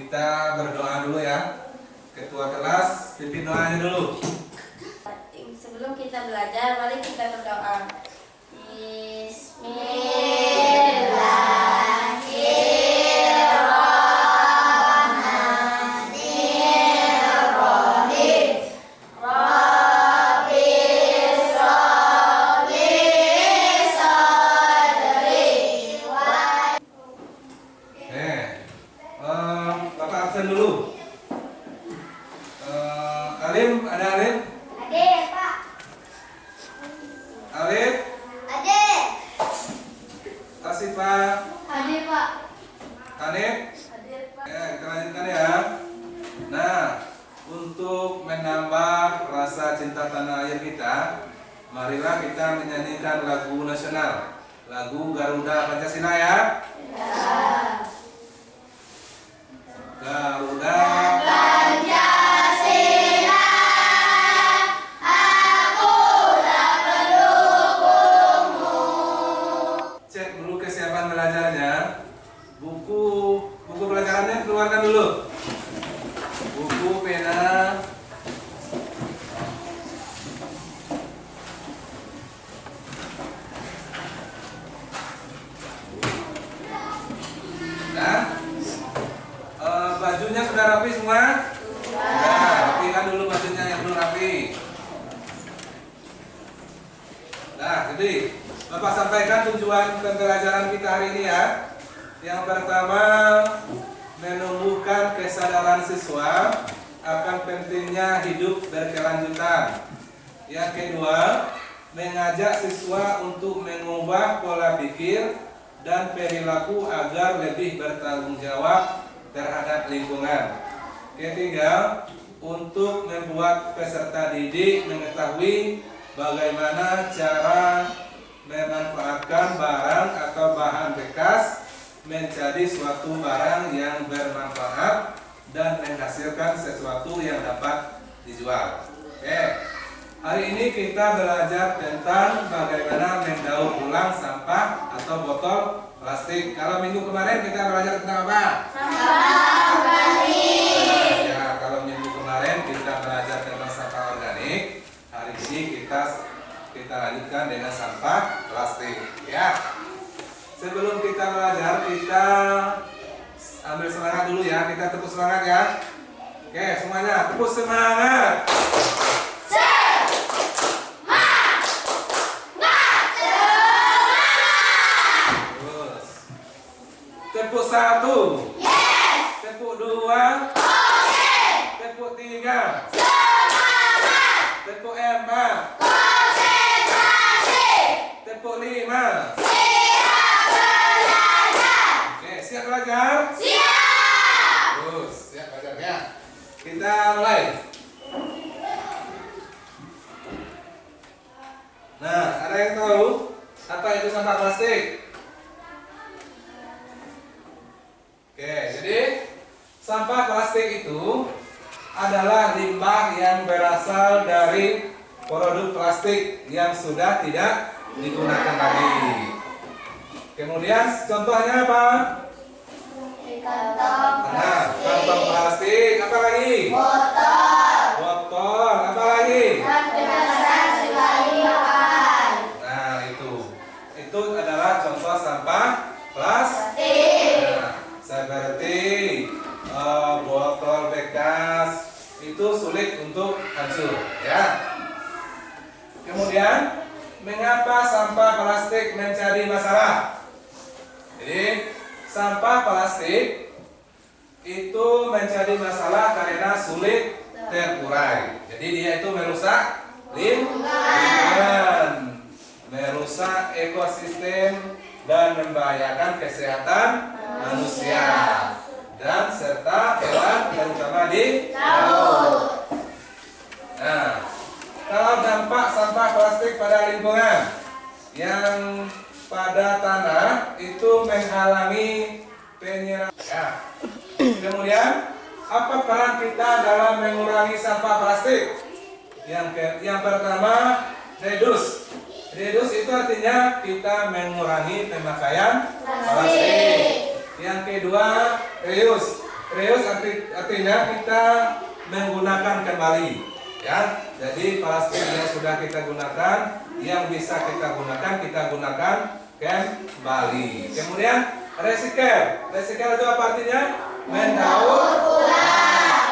Kita berdoa dulu ya. Ketua kelas pimpin doanya dulu. Sebelum kita belajar, mari kita berdoa. Bapak absen dulu. Alim, ada Alim? Ade, Pak. Alif? Ade. Asifah? Ade, Pak. Hanif? Ade, Pak. Kita lanjutkan ya. Nah, untuk menambah rasa cinta tanah air kita, marilah kita menyanyikan lagu nasional, lagu Garuda Pancasila ya. Garuda Pancasila, aku tak pendukungmu. cek dulu kesiapan belajarnya. Buku pelajarannya keluarkan dulu. Buku, pena. Nah, bajunya sudah rapi semua? Sudah. Rapikan dulu bajunya yang belum rapi. Nah, jadi Bapak sampaikan tujuan pembelajaran kita hari ini ya. Yang pertama, menumbuhkan kesadaran siswa akan pentingnya hidup berkelanjutan. Yang kedua, mengajak siswa untuk mengubah pola pikir dan perilaku agar lebih bertanggung jawab terhadap lingkungan. Ketiga, untuk membuat peserta didik mengetahui bagaimana cara memanfaatkan barang atau bahan bekas menjadi suatu barang yang bermanfaat dan menghasilkan sesuatu yang dapat dijual. Oke. Hari ini kita belajar tentang bagaimana mendaur ulang sampah atau botol plastik. Kalau minggu kemarin kita belajar tentang apa? Sampah organik. Ya, kalau minggu kemarin kita belajar tentang sampah organik, hari ini kita lanjutkan dengan sampah plastik. Ya. Sebelum kita belajar, kita ambil semangat dulu ya. Kita tepuk semangat ya. Oke, semuanya tepuk semangat. Terus. Tepuk satu. Yes. Tepuk dua. Oke. Tepuk tiga. Semangat. Tepuk empat. Konsentrasi. Tepuk lima. Siap belajar. Oke, siap belajar? Siap. Terus, siap belajarnya. Kita mulai. Nah, ada yang tahu apa itu sampah plastik? Oke, jadi sampah plastik itu adalah limbah yang berasal dari produk plastik yang sudah tidak digunakan lagi. Kemudian contohnya apa? Kantong Nah, kantong plastik, apa lagi? botol Botol, apa lagi? dan kemasan sekali pakai. Nah, itu adalah contoh sampah plastik. Nah, seperti botol bekas itu sulit untuk hancur, ya. Kemudian, mengapa sampah plastik menjadi masalah? Jadi, sampah plastik itu menjadi masalah karena sulit terurai. Jadi dia itu merusak lingkungan, merusak ekosistem dan membahayakan kesehatan manusia dan serta hewan terutama di laut. Nah, kalau dampak sampah plastik pada lingkungan yang pada tanah itu menghalangi penyerapan. Ya. Kemudian, apa peran kita dalam mengurangi sampah plastik? Yang pertama, reduce. Reduce itu artinya kita mengurangi pemakaian plastik. Yang kedua, reuse. Reuse artinya kita menggunakan kembali, ya. Jadi plastik yang sudah kita gunakan, yang bisa kita gunakan kembali. Kemudian recycle itu apa artinya? Mendaur ulang.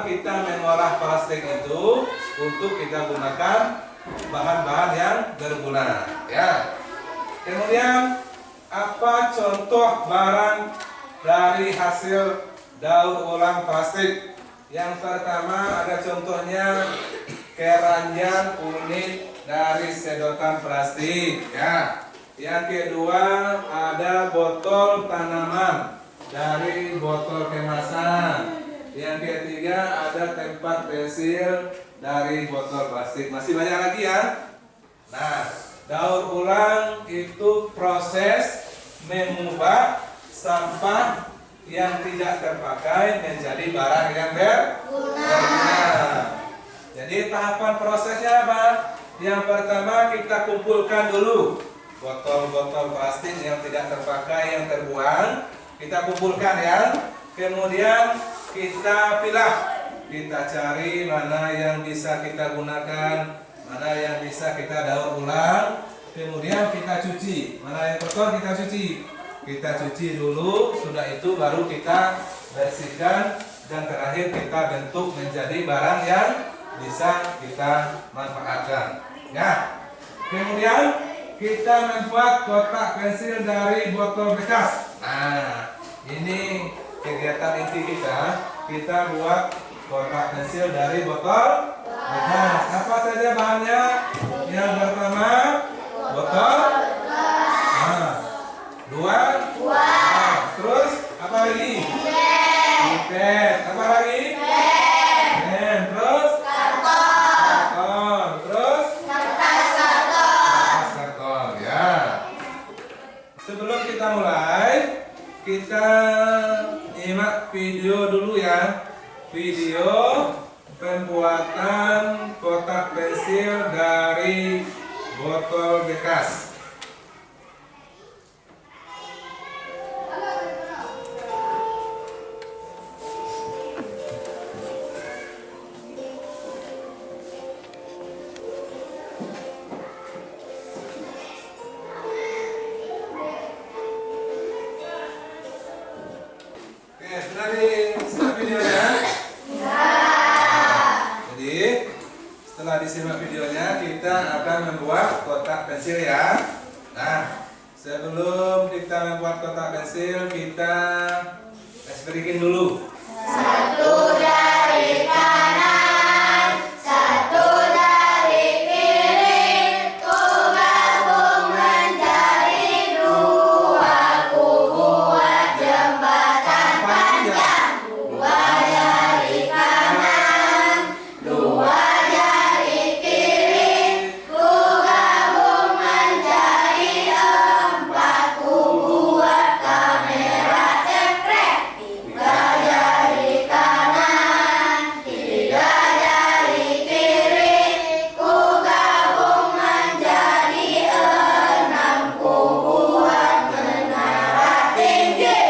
Kita mengolah plastik itu untuk kita gunakan bahan-bahan yang berguna, ya. Kemudian apa contoh barang dari hasil daur ulang plastik? Yang pertama ada contohnya keranjang unik dari sedotan plastik, ya. Yang kedua ada botol tanaman dari botol kemasan. Yang ketiga ada tempat pensil dari botol plastik. Masih banyak lagi, ya. Nah, daur ulang itu proses mengubah sampah yang tidak terpakai menjadi barang yang berguna. Jadi tahapan prosesnya apa? Yang pertama kita kumpulkan dulu botol-botol plastik yang tidak terpakai, yang terbuang, kita kumpulkan, ya. Kemudian kita pilah, kita cari mana yang bisa kita gunakan, mana yang bisa kita daur ulang. Kemudian kita cuci, mana yang kotor kita cuci. Kita cuci dulu, sudah itu baru kita bersihkan, dan terakhir kita bentuk menjadi barang yang bisa kita manfaatkan. Ya. Kemudian kita membuat kotak pensil dari botol bekas. Nah, ini kegiatan inti kita buat kotak pensil dari botol bekas. Apa saja bahannya? Yang pertama botol. Nah, dua. Nah, terus apa lagi? Pipet. Apa lagi? Pen. Terus karton. Terus kertas karton. Ya. Sebelum kita mulai, kita nyimak video dulu, ya. Video pembuatan kotak pensil dari botol bekas. Setelah videonya, jadi setelah disimak videonya, kita akan membuat kotak pensil, ya. Nah, sebelum kita membuat kotak pensil, kita berikin dulu. Satu dari kanan, satu dari kiri, ku gabung menjadi dua, ku buat jembatan panjang. Dua dari kanan, dua dari kiri, ku gabung menjadi empat, ku buat kamera cekrek. Tiga dari kanan, tiga dari kiri, ku gabung menjadi enam, ku buat menara tinggi.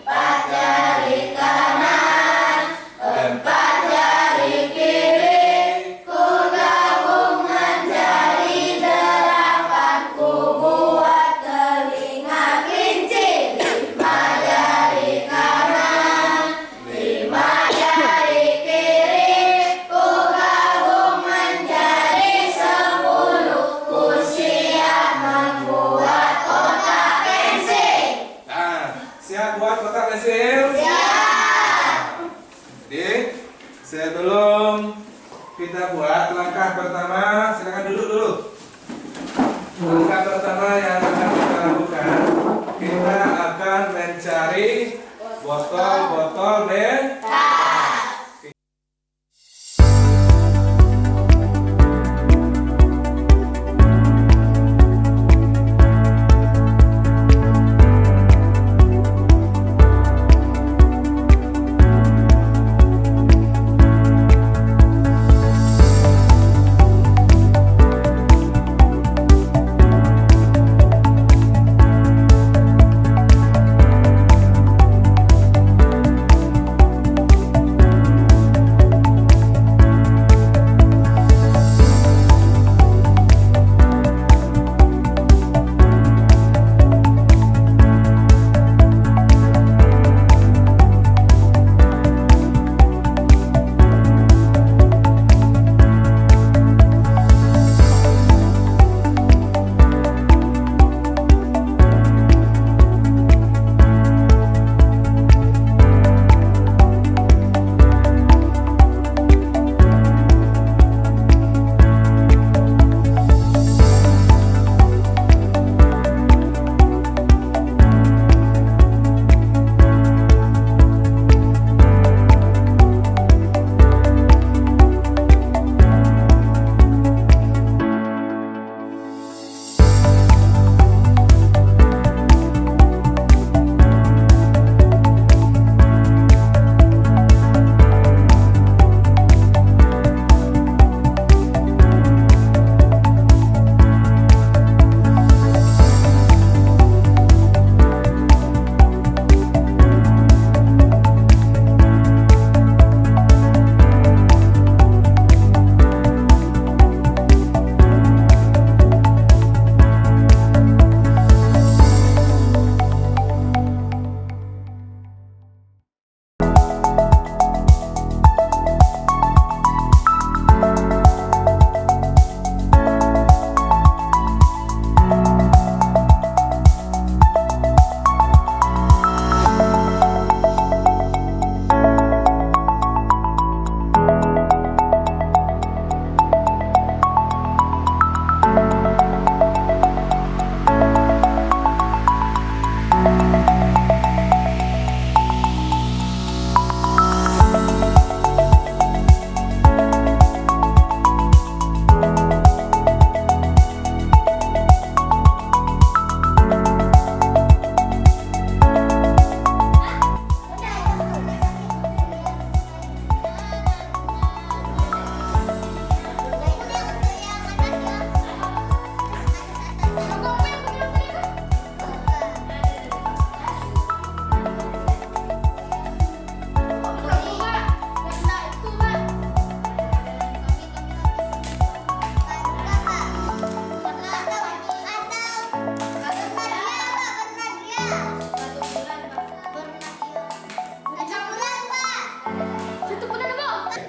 Empat dari kanan, empat dari kiri, ku gabung menjadi delapan, ku buat telinga kelinci. Lima dari kanan, lima dari kiri, ku gabung menjadi 10, ku siap membuat kotak pensil. Nah, siap buat kotak pensil? Jadi, sebelum kita buat langkah pertama, silakan duduk dulu. Langkah pertama yang akan kita lakukan, kita akan mencari botol-botol bekas.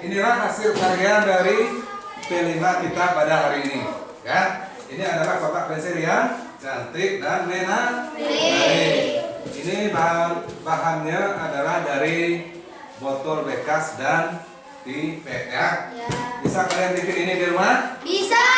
inilah hasil karya dari P5 kita pada hari ini. Ya, ini adalah kotak pensil yang cantik dan menarik. Ini bahannya adalah dari botol bekas dan pipet ya. Bisa kalian bikin ini di rumah? Bisa.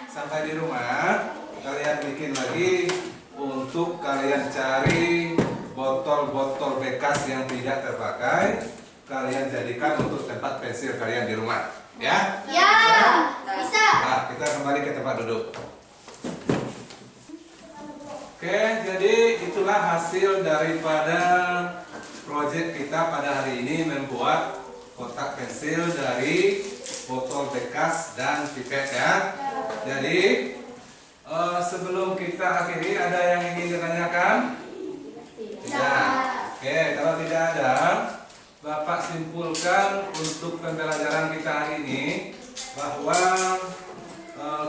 Sampai di rumah kalian bikin lagi untuk kalian cari botol-botol bekas yang tidak terpakai, kalian jadikan untuk tempat pensil kalian di rumah ya. Ya, bisa. Nah, kita kembali ke tempat duduk. Oke, jadi itulah hasil daripada proyek kita pada hari ini, membuat kotak pensil dari botol bekas dan pipet ya. Jadi sebelum kita akhiri, ada yang ingin ditanyakan? Tidak. Oke, kalau tidak ada, Bapak simpulkan untuk pembelajaran kita hari ini bahwa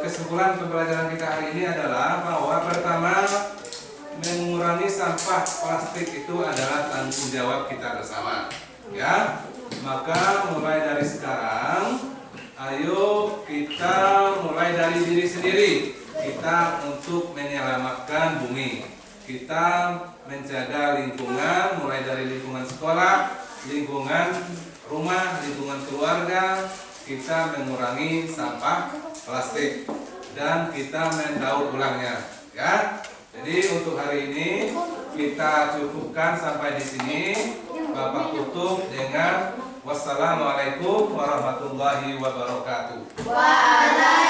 kesimpulan pembelajaran kita hari ini adalah bahwa pertama, mengurangi sampah plastik itu adalah tanggung jawab kita bersama ya. Maka mulai dari sekarang, ayo kita mulai dari diri sendiri, kita untuk menyelamatkan bumi, kita menjaga lingkungan, mulai dari lingkungan sekolah, lingkungan rumah, lingkungan keluarga. Kita mengurangi sampah plastik dan kita mendaur ulangnya ya. Jadi untuk hari ini kita cukupkan sampai di sini. Bapak tutup dengan wassalamualaikum warahmatullahi wabarakatuh. Waalaikumsalam.